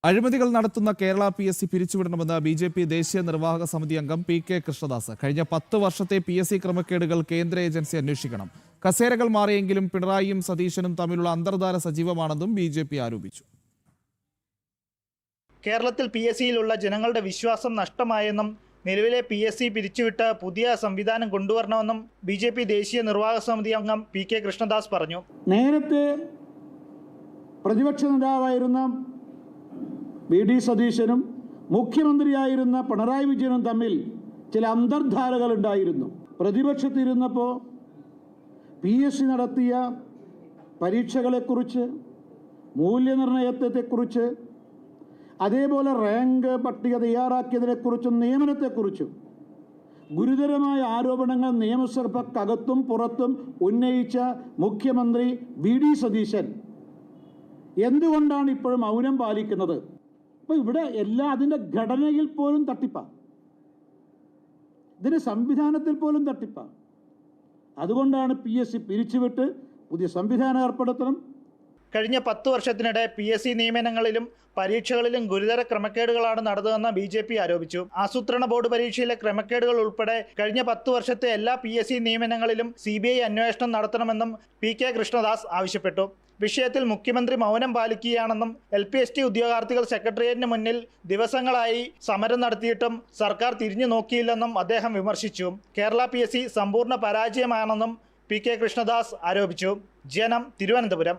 അഴിമതികൾ നടത്തുന്ന Kerala PSC പിരിച്ചുവിടണമെന്ന് BJP ദേശീയ നിർവാഹക സമിതി അംഗം PK കൃഷ്ണദാസ്. കഴിഞ്ഞ 10 വർഷത്തെ PSC ക്രമക്കേടുകൾ കേന്ദ്ര ഏജൻസി അന്വേഷിക്കണം. കസേരകൾ മാറിയെങ്കിലും പിണറായിയും സതീശനും തമ്മിലുള്ള അന്തർധാര സജീവമാണെന്നും BJP ആരോപിച്ചു. കേരളത്തിൽ PSCയിലുള്ള ജനങ്ങളുടെ വിശ്വാസം നഷ്ടമായെന്നും നിലവിലെ PSC പിരിച്ചുവിട്ട് പുതിയ സംവിധാനം കൊണ്ടുവരണമെന്നും BJP ദേശീയ നിർവാഹക സമിതി അംഗം PK കൃഷ്ണദാസ് പറഞ്ഞു. നേരത്തെ പ്രതിപക്ഷ നേതാവായിരുന്ന VD സതീശനും മുഖ്യമന്ത്രിയായിരുന്ന പിണറായി വിജയനും തമ്മിൽ ചില അന്തർധാരകൾ ഉണ്ടായിരുന്നു. പ്രതിപക്ഷത്തിരുന്നപ്പോൾ PSC നടത്തിയ പരീക്ഷകളെക്കുറിച്ച്, മൂല്യനിർണ്ണയത്തെക്കുറിച്ച്, അതേപോലെ റാങ്ക് പട്ടിക തയ്യാറാക്കിയതിനെക്കുറിച്ചും നിയമനത്തെക്കുറിച്ചും ഗുരുതരമായ ആരോപണങ്ങൾ നിയമസഭക്കകത്തും പുറത്തും ഉന്നയിച്ച മുഖ്യമന്ത്രി VD സതീശൻ എന്തുകൊണ്ടാണ് ഇപ്പോഴും മൗനം പാലിക്കുന്നത്? അപ്പോൾ ഇവിടെ അതിൻ്റെ ഘടനയിൽ പോലും തട്ടിപ്പാണ്, ഇതിൻ്റെ സംവിധാനത്തിൽ പോലും തട്ടിപ്പാണ്. അതുകൊണ്ടാണ് PSC പിരിച്ചുവിട്ട് പുതിയ സംവിധാനം ഏർപ്പെടുത്തണം. കഴിഞ്ഞ 10 വർഷത്തിനിടെ PSC നിയമനങ്ങളിലും പരീക്ഷകളിലും ഗുരുതര ക്രമക്കേടുകളാണ് നടന്നതെന്ന് BJP ആരോപിച്ചു. ആസൂത്രണ ബോർഡ് പരീക്ഷയിലെ ക്രമക്കേടുകൾ ഉൾപ്പെടെ കഴിഞ്ഞ 10 വർഷത്തെ എല്ലാ PSC നിയമനങ്ങളിലും CBI അന്വേഷണം നടത്തണമെന്നും PK കൃഷ്ണദാസ് ആവശ്യപ്പെട്ടു. വിഷയത്തിൽ മുഖ്യമന്ത്രി മൗനം പാലിക്കുകയാണെന്നും LPST ഉദ്യോഗാർത്ഥികൾ സെക്രട്ടേറിയറ്റിന് മുന്നിൽ ദിവസങ്ങളായി സമരം നടത്തിയിട്ടും സർക്കാർ തിരിഞ്ഞു നോക്കിയില്ലെന്നും അദ്ദേഹം വിമർശിച്ചു. കേരള PSC സമ്പൂർണ്ണ പരാജയമാണെന്നും PK കൃഷ്ണദാസ് ആരോപിച്ചു. ജനം, തിരുവനന്തപുരം.